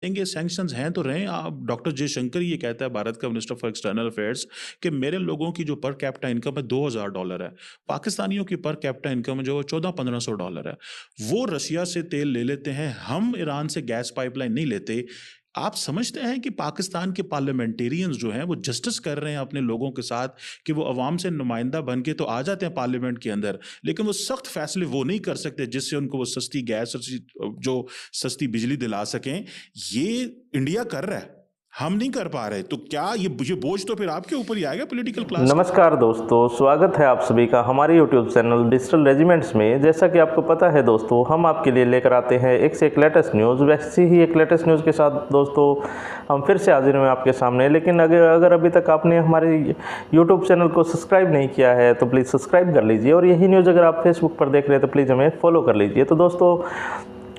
देंगे, सैंक्शंस हैं तो रहे। आप डॉक्टर जयशंकर ये कहता है, भारत का मिनिस्टर फॉर एक्सटर्नल अफेयर्स, कि मेरे लोगों की जो पर कैपिटा इनकम है $2000 है, पाकिस्तानियों की पर कैपिटा इनकम जो है $1400-1500 है। वो रशिया से तेल ले लेते हैं, हम ईरान से गैस पाइपलाइन नहीं लेते। आप समझते हैं कि पाकिस्तान के पार्लियामेंटेरियंस जो हैं वो जस्टिस कर रहे हैं अपने लोगों के साथ, कि वो अवाम से नुमाइंदा बन के तो आ जाते हैं पार्लियामेंट के अंदर, लेकिन वो सख्त फैसले वो नहीं कर सकते जिससे उनको वो सस्ती गैस और जो सस्ती बिजली दिला सकें। ये इंडिया कर रहा है, हम नहीं कर पा रहे, तो क्या ये बोझ तो फिर आपके ऊपर ही आएगा पॉलिटिकल क्लास का। नमस्कार दोस्तों, स्वागत है आप सभी का हमारे YouTube चैनल डिजिटल रेजिमेंट्स में। जैसा कि आपको पता है दोस्तों, हम आपके लिए लेकर आते हैं एक से एक लेटेस्ट न्यूज़। वैसे ही एक लेटेस्ट न्यूज़ के साथ दोस्तों हम फिर से हाजिर हुए आपके सामने। लेकिन अगर अभी तक आपने हमारे YouTube चैनल को सब्सक्राइब नहीं किया है तो प्लीज़ सब्सक्राइब कर लीजिए, और यही न्यूज़ अगर आप फेसबुक पर देख रहे हैं तो प्लीज़ हमें फॉलो कर लीजिए। तो दोस्तों,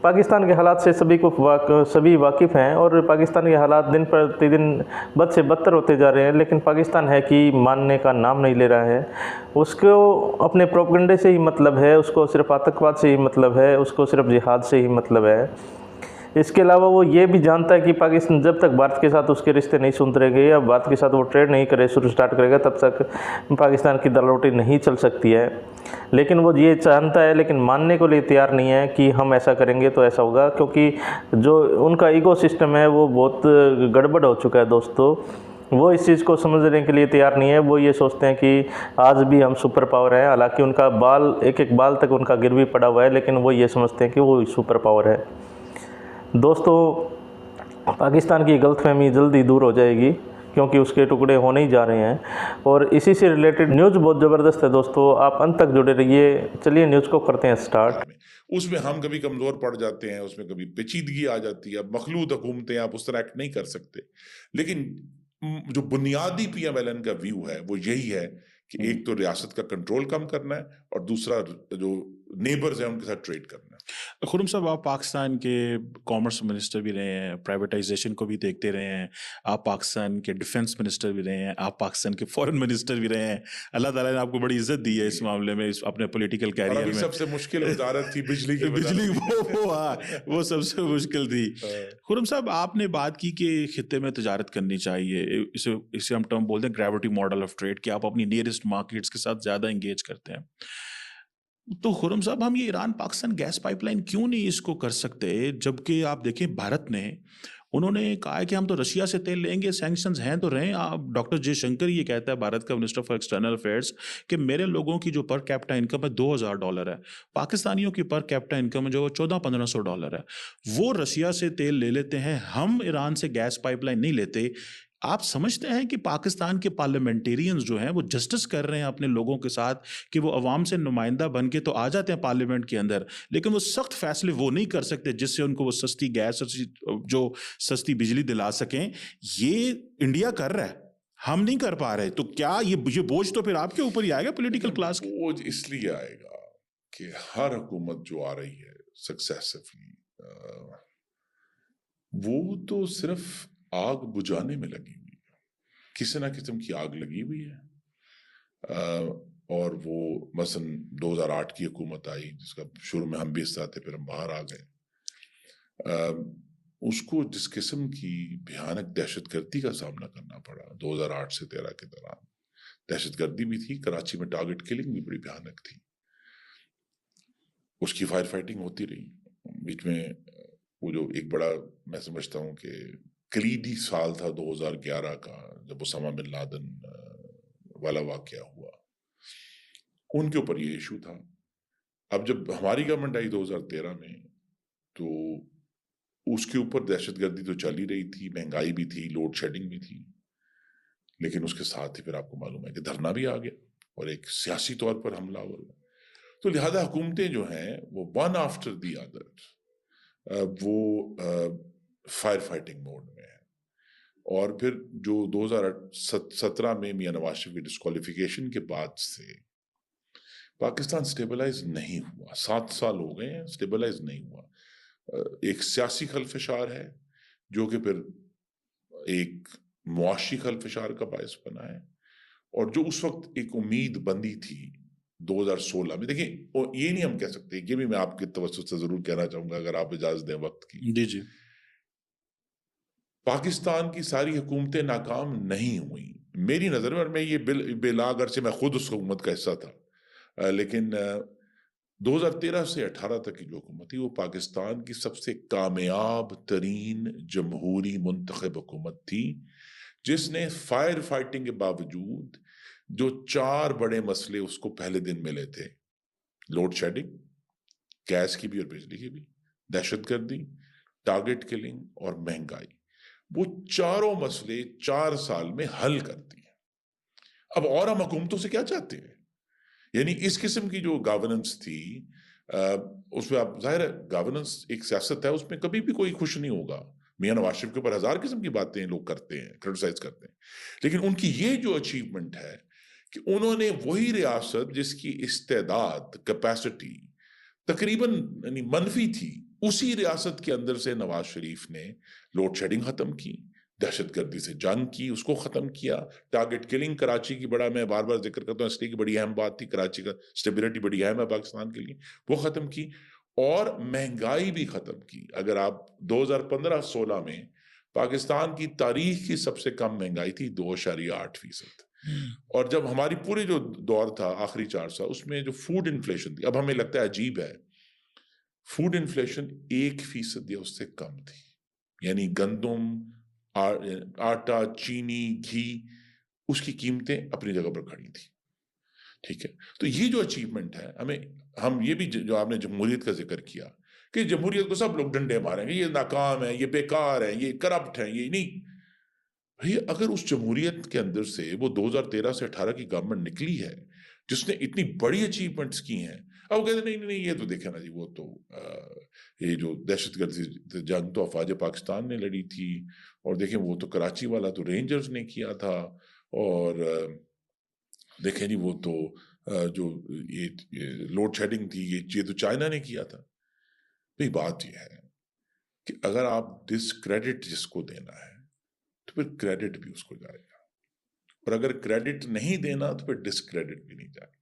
पाकिस्तान के हालात से सभी वाकिफ़ हैं, और पाकिस्तान के हालात दिन प्रतिदिन बद से बदतर होते जा रहे हैं। लेकिन पाकिस्तान है कि मानने का नाम नहीं ले रहा है। उसको अपने प्रोपेगेंडे से ही मतलब है, उसको सिर्फ आतंकवाद से ही मतलब है, उसको सिर्फ जिहाद से ही मतलब है। इसके अलावा वो ये भी जानता है कि पाकिस्तान जब तक भारत के साथ उसके रिश्ते नहीं सुधरेंगे या भारत के साथ वो ट्रेड नहीं करे शुरू स्टार्ट करेगा, तब तक पाकिस्तान की दाल रोटी नहीं चल सकती है। लेकिन वो ये जानता है, लेकिन मानने को लिए तैयार नहीं है कि हम ऐसा करेंगे तो ऐसा होगा, क्योंकि जो उनका ईगो सिस्टम है वो बहुत गड़बड़ हो चुका है दोस्तों। वो इस चीज़ को समझने के लिए तैयार नहीं है। वो ये सोचते हैं कि आज भी हम सुपर पावर हैं, हालांकि उनका बाल एक एक बाल तक उनका गिरवी पड़ा हुआ है, लेकिन वो ये समझते हैं कि वो सुपर पावर है। दोस्तों, पाकिस्तान की गलतफहमी जल्दी दूर हो जाएगी, क्योंकि उसके टुकड़े होने ही जा रहे हैं। और इसी से रिलेटेड न्यूज़ बहुत ज़बरदस्त है दोस्तों, आप अंत तक जुड़े रहिए। चलिए न्यूज़ को करते हैं स्टार्ट। उसमें हम कभी कमज़ोर पड़ जाते हैं, उसमें कभी पेचीदगी आ जाती है। अब मखलूत हुकूमतें आप उस तरह एक्ट नहीं कर सकते। लेकिन जो बुनियादी पीएमएलएन का व्यू है वो यही है कि एक तो रियासत का कंट्रोल कम करना है, और दूसरा जो नेबर्स हैं उनके साथ ट्रेड करना है। खुरम साहब, आप पाकिस्तान के कॉमर्स मिनिस्टर भी रहे हैं, प्राइवेटाइजेशन को भी देखते रहे हैं, आप पाकिस्तान के डिफेंस मिनिस्टर भी रहे हैं, आप पाकिस्तान के फॉरेन मिनिस्टर भी रहे हैं। अल्लाह ताला ने आपको बड़ी इज्जत दी है इस मामले में, इस अपने पॉलिटिकल और कैरियर अभी में। सबसे मुश्किल वजारत थी बिजली की बिजली, वजारत। वो सबसे मुश्किल थी। खुरम साहब, आपने बात की कि खित्ते में तजारत करनी चाहिए, इसे इसे हम टर्म बोलते हैं ग्रेविटी मॉडल ऑफ ट्रेड, कि आप अपनी नियरेस्ट मार्केट्स के साथ ज़्यादा इंगेज करते हैं। तो खुरम साहब, हम ये ईरान पाकिस्तान गैस पाइपलाइन क्यों नहीं इसको कर सकते, जबकि आप देखें भारत ने, उन्होंने कहा है कि हम तो रशिया से तेल लेंगे, सैंक्शंस हैं तो रहे। आप डॉक्टर जयशंकर ये कहता है, भारत का मिनिस्टर फॉर एक्सटर्नल अफेयर्स, कि मेरे लोगों की जो पर कैपिटा इनकम है $2000 है, पाकिस्तानियों की पर कैपिटा इनकम जो है $1400-1500 है। वो रशिया से तेल ले लेते हैं, हम ईरान से गैस पाइपलाइन नहीं लेते। आप समझते हैं कि पाकिस्तान के पार्लियामेंटेरियंस जो हैं वो जस्टिस कर रहे हैं अपने लोगों के साथ, कि वो अवाम से नुमाइंदा बन के तो आ जाते हैं पार्लियामेंट के अंदर, लेकिन वो सख्त फैसले वो नहीं कर सकते जिससे उनको वो सस्ती गैस और जो सस्ती बिजली दिला सकें। ये इंडिया कर रहा है, हम नहीं कर पा रहे, तो क्या ये बोझ तो फिर आपके ऊपर ही आएगा पॉलिटिकल क्लास का। बोझ इसलिए आएगा कि हर हुकूमत जो आ रही है सक्सेसिवली, वो तो सिर्फ आग बुझाने में लगी हुई है। किसी ना किस्म की आग लगी हुई है। और वो मसलन 2008 की हुकूमत आई, जिसका शुरू में हम भी हिस्सा थे, फिर हम बाहर आ गए। उसको जिस किस्म की भयानक दहशतगर्दी का सामना करना पड़ा 2008 से 13 के दौरान, दहशतगर्दी भी थी, कराची में टारगेट किलिंग भी बड़ी भयानक थी, उसकी फायर फाइटिंग होती रही बीच में। वो जो एक बड़ा, मैं समझता हूँ कि कलीदी साल था 2011 का, जब ओसामा बिन लादेन वाला वाकया हुआ, उनके ऊपर ये इशू था। अब जब हमारी गवर्नमेंट आई 2013 में, तो उसके ऊपर दहशतगर्दी तो चल ही रही थी, महंगाई भी थी, लोड शेडिंग भी थी, लेकिन उसके साथ ही फिर आपको मालूम है कि धरना भी आ गया और एक सियासी तौर पर हमलावर हुआ। तो लिहाजा हुकूमतें जो हैं वो वन आफ्टर दी अदर वो फायर फाइटिंग मोड में है। और फिर जो 2017 में मियां नवाज शरीफ की डिस्क्वालिफिकेशन के बाद से पाकिस्तान स्टेबलाइज नहीं हुआ। 7 साल हो गए हैं, स्टेबलाइज नहीं हुआ। एक सियासी खलफशार है जो कि फिर एक मुआशी खलफशार का बायस बना है, और जो उस वक्त एक उम्मीद बंदी थी 2016 में। देखिए, ये नहीं हम कह सकते, ये भी मैं आपके तवज्जुह से जरूर कहना चाहूंगा, अगर आप इजाजत दें वक्त की। जी जी। پاکستان کی ساری حکومتیں ناکام نہیں ہوئیں میری نظر میں، اور میں یہ بلا اگرچہ میں خود اس حکومت کا حصہ تھا، لیکن 2013 سے 18 تک کی جو حکومت تھی وہ پاکستان کی سب سے کامیاب ترین جمہوری منتخب حکومت تھی، جس نے فائر فائٹنگ کے باوجود جو 4 بڑے مسئلے اس کو پہلے دن ملے تھے، لوڈ شیڈنگ، گیس کی بھی اور بجلی کی بھی، دہشت گردی، ٹارگٹ کلنگ اور مہنگائی، وہ چاروں مسئلے 4 سال میں حل کرتی ہیں۔ اب اور ہم حکومتوں سے کیا چاہتے ہیں؟ یعنی اس قسم کی جو گورننس تھی، اس میں آپ ظاہر ہے گورننس ایک سیاست ہے، اس میں کبھی بھی کوئی خوش نہیں ہوگا۔ میاں نواز شریف کے اوپر 1000 قسم کی باتیں لوگ کرتے ہیں، کرٹیسائز کرتے ہیں، لیکن ان کی یہ جو اچیومنٹ ہے کہ انہوں نے وہی ریاست جس کی استعداد، کیپیسٹی تقریباً یعنی منفی تھی، اسی ریاست کے اندر سے نواز شریف نے لوڈ شیڈنگ ختم کی، دہشت گردی سے جنگ کی، اس کو ختم کیا، ٹارگٹ کلنگ کراچی کی بڑا میں بار بار ذکر کرتا ہوں اس لیے کہ بڑی اہم بات تھی، کراچی کا سٹیبلٹی بڑی اہم ہے پاکستان کے لیے، وہ ختم کی، اور مہنگائی بھی ختم کی۔ اگر آپ 2015-16 میں پاکستان کی تاریخ کی سب سے کم مہنگائی تھی 2.8%، اور جب ہماری پورے جو دور تھا آخری 4 سال، اس میں جو فوڈ انفلیشن تھی، اب ہمیں لگتا ہے عجیب ہے، فوڈ انفلیشن 1% یا اس سے کم تھی، یعنی گندم، آٹا، چینی، گھی، اس کی قیمتیں اپنی جگہ پر کھڑی تھی، ٹھیک ہے۔ تو یہ جو اچیومنٹ ہے، ہم یہ بھی جو آپ نے جمہوریت کا ذکر کیا کہ جمہوریت کو سب لوگ ڈنڈے ماریں گے، یہ ناکام ہے، یہ بیکار ہے، یہ کرپٹ ہے، یہ نہیں بھئی، اگر اس جمہوریت کے اندر سے وہ 2013 سے 18 کی گورنمنٹ نکلی ہے جس نے اتنی بڑی اچیومنٹس کی ہیں، اب وہ کہتے ہیں نہیں یہ تو دیکھیں نا جی، وہ تو یہ جو دہشت گردی جنگ تو افواج پاکستان نے لڑی تھی، اور دیکھیں وہ تو کراچی والا تو رینجرز نے کیا تھا، اور دیکھیں جی وہ تو جو یہ لوڈ شیڈنگ تھی یہ تو چائنا نے کیا تھا۔ بھئی بات یہ ہے کہ اگر آپ ڈسکریڈٹ جس کو دینا ہے تو پھر کریڈٹ بھی اس کو جائے گا، اور اگر کریڈٹ نہیں دینا تو پھر ڈسکریڈٹ بھی نہیں جائے گا۔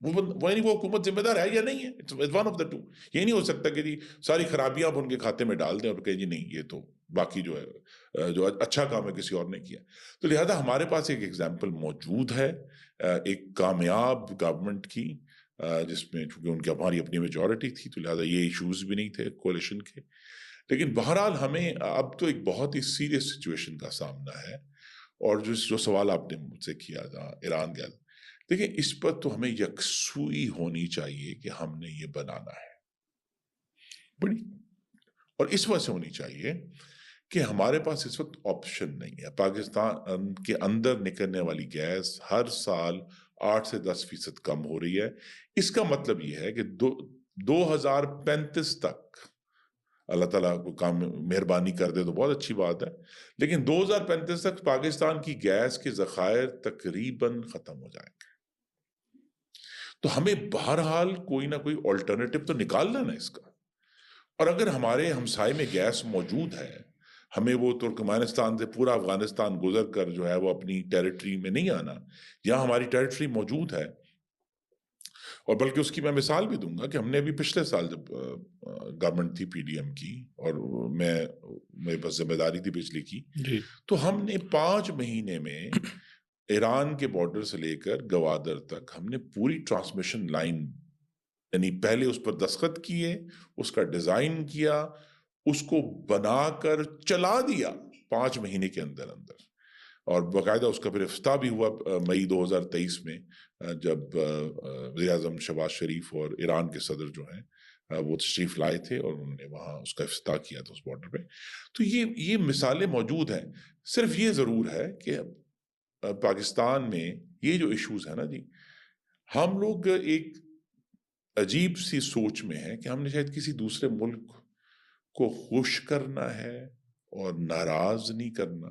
وہ حکومت ذمہ دار ہے یا نہیں ہے، it's one of the two. یہ نہیں ہو سکتا کہ جی ساری خرابیاں آپ ان کے کھاتے میں ڈال دیں اور کہیں جی نہیں یہ تو باقی جو ہے جو اچھا کام ہے کسی اور نے کیا۔ تو لہذا ہمارے پاس ایک ایگزامپل موجود ہے ایک کامیاب گورنمنٹ کی، جس میں چونکہ ان کی ہماری اپنی میجورٹی تھی تو لہذا یہ ایشوز بھی نہیں تھے کولیشن کے، لیکن بہرحال ہمیں اب تو ایک بہت ہی سیریس سچویشن کا سامنا ہے، اور جو سوال آپ نے مجھ سے کیا تھا ایران گیس، دیکھیں اس پر تو ہمیں یکسوئی ہونی چاہیے کہ ہم نے یہ بنانا ہے بڑی، اور اس وجہ سے ہونی چاہیے کہ ہمارے پاس اس وقت آپشن نہیں ہے۔ پاکستان کے اندر نکلنے والی گیس ہر سال 8 سے 10% کم ہو رہی ہے۔ اس کا مطلب یہ ہے کہ 2035 تک اللہ تعالیٰ کو کام مہربانی کر دے تو بہت اچھی بات ہے، لیکن 2035 تک پاکستان کی گیس کے ذخائر تقریباً ختم ہو جائیں گے۔ تو ہمیں بہرحال کوئی نہ کوئی آلٹرنیٹو تو نکالنا نا اس کا، اور اگر ہمارے ہمسائے میں گیس موجود ہے، ہمیں وہ ترکمانستان سے پورا افغانستان گزر کر جو ہے وہ اپنی ٹیریٹری میں نہیں آنا، یہاں ہماری ٹیریٹری موجود ہے، اور بلکہ اس کی میں مثال بھی دوں گا کہ ہم نے ابھی پچھلے سال جب گورنمنٹ تھی پی ڈی ایم کی اور میرے پاس ذمہ داری تھی بجلی کی، تو ہم نے 5 مہینے میں ایران کے بارڈر سے لے کر گوادر تک ہم نے پوری ٹرانسمیشن لائن، یعنی پہلے اس پر دستخط کیے، اس کا ڈیزائن کیا، اس کو بنا کر چلا دیا 5 مہینے کے اندر اندر، اور باقاعدہ اس کا پھر افتتاح بھی ہوا مئی 2023 میں، جب وزیر اعظم شہباز شریف اور ایران کے صدر جو ہیں وہ تشریف لائے تھے اور انہوں نے وہاں اس کا افتتاح کیا تھا اس بارڈر پہ۔ تو یہ مثالیں موجود ہیں، صرف یہ ضرور ہے کہ پاکستان میں یہ جو ایشوز ہیں نا جی، ہم لوگ ایک عجیب سی سوچ میں ہیں کہ ہم نے شاید کسی دوسرے ملک کو خوش کرنا ہے اور ناراض نہیں کرنا،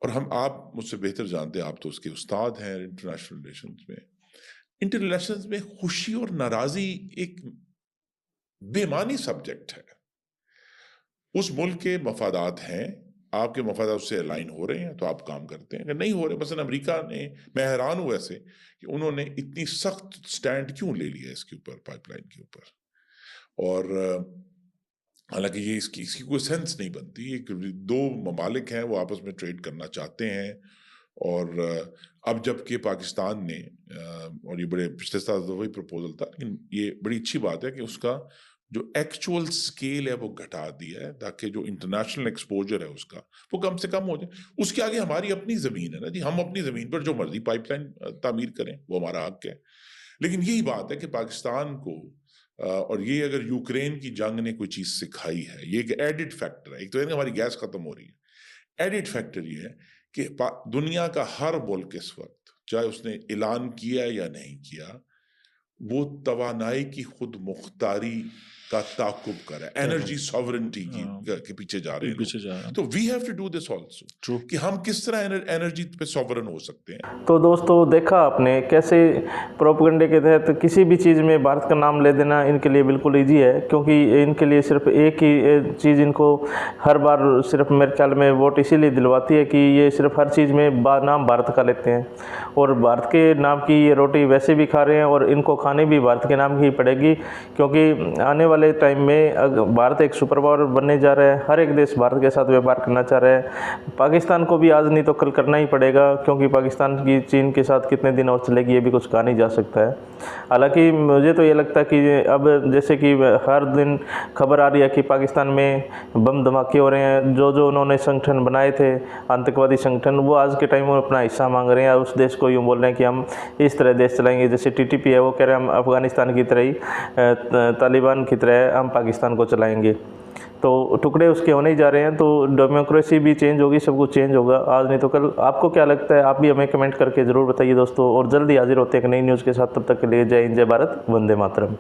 اور آپ مجھ سے بہتر جانتے ہیں، آپ تو اس کے استاد ہیں انٹرنیشنل ریلیشنز میں خوشی اور ناراضی ایک بے معنی سبجیکٹ ہے۔ اس ملک کے مفادات ہیں، آپ کے مفادات اس سے الائن ہو رہے ہیں تو آپ کام کرتے ہیں، اگر نہیں ہو رہے، مثلا امریکہ نے، میں حیران ہوں ایسے کہ انہوں نے اتنی سخت سٹینڈ کیوں لے لیا اس کے اوپر، پائپ لائن کے اوپر، اور हालांकि ये इसकी कोई सेंस नहीं बनती। एक दो ममालिक हैं, वो आपस में ट्रेड करना चाहते हैं, और अब जबकि पाकिस्तान ने और ये बड़े पिछले साल तो वही प्रपोजल था, लेकिन ये बड़ी अच्छी बात है कि उसका जो एक्चुअल स्केल है वो घटा दिया है, ताकि जो इंटरनेशनल एक्सपोजर है उसका वो कम से कम हो जाए। उसके आगे हमारी अपनी ज़मीन है ना जी, हम अपनी ज़मीन पर जो मर्जी पाइपलाइन तामीर करें, वो हमारा हक है। लेकिन यही बात है कि पाकिस्तान को और ये अगर यूक्रेन की जंग ने कोई चीज़ सिखाई है, ये एक एडिड फैक्टर है। एक तो हमारी गैस ख़त्म हो रही है, एडिड फैक्टर ये है कि दुनिया का हर मुल्क इस वक्त, चाहे उसने ऐलान किया या नहीं किया, वो तवानाई की खुद मुख्तारी का ताकुब कर रहा है, एनर्जी सॉवरेंटी के पीछे जा रहे हैं। तो we have to do this also, कि हम किस तरह एनर्जी पे सॉवरेन हो सकते हैं। तो दोस्तों देखा आपने कैसे प्रोपेगेंडे के तहत किसी भी चीज़ में भारत का नाम ले देना इनके लिए बिल्कुल ईजी है, क्योंकि इनके लिए सिर्फ एक ही चीज़ इनको हर बार सिर्फ मेरे ख्याल में वोट इसीलिए दिलवाती है कि ये सिर्फ हर चीज़ में नाम भारत का लेते हैं, और भारत के नाम की ये रोटी वैसे भी खा रहे हैं और इनको खाने भी भारत के नाम की पड़ेगी, क्योंकि आने वाले टाइम में भारत एक सुपर पावर बनने जा रहा है। हर एक देश भारत के साथ व्यापार करना चाह रहा है। पाकिस्तान को भी आज नहीं तो कल करना ही पड़ेगा, क्योंकि पाकिस्तान की चीन के साथ कितने दिन और चलेगी ये भी कुछ कहा नहीं जा सकता है। हालांकि मुझे तो ये लगता है कि अब जैसे कि हर दिन खबर आ रही है कि पाकिस्तान में बम धमाके हो रहे हैं, जो उन्होंने संगठन बनाए थे आतंकवादी संगठन, वो आज के टाइम में अपना हिस्सा मांग रहे हैं। उस देश को यूँ बोल रहे हैं कि हम इस तरह देश चलाएंगे, जैसे TTP है वो कह रहे हैं हम अफ़गानिस्तान की तरह ही, तालिबान की तरह हम पाकिस्तान को चलाएंगे। तो टुकड़े उसके होने ही जा रहे हैं। तो डेमोक्रेसी भी चेंज होगी, सब कुछ चेंज होगा आज नहीं तो कल। आपको क्या लगता है, आप भी हमें कमेंट करके ज़रूर बताइए दोस्तों, और जल्दी हाजिर होते हैं एक नई न्यूज़ के साथ। तब तक के लिए जय हिंद, जय भारत, वंदे मातरम।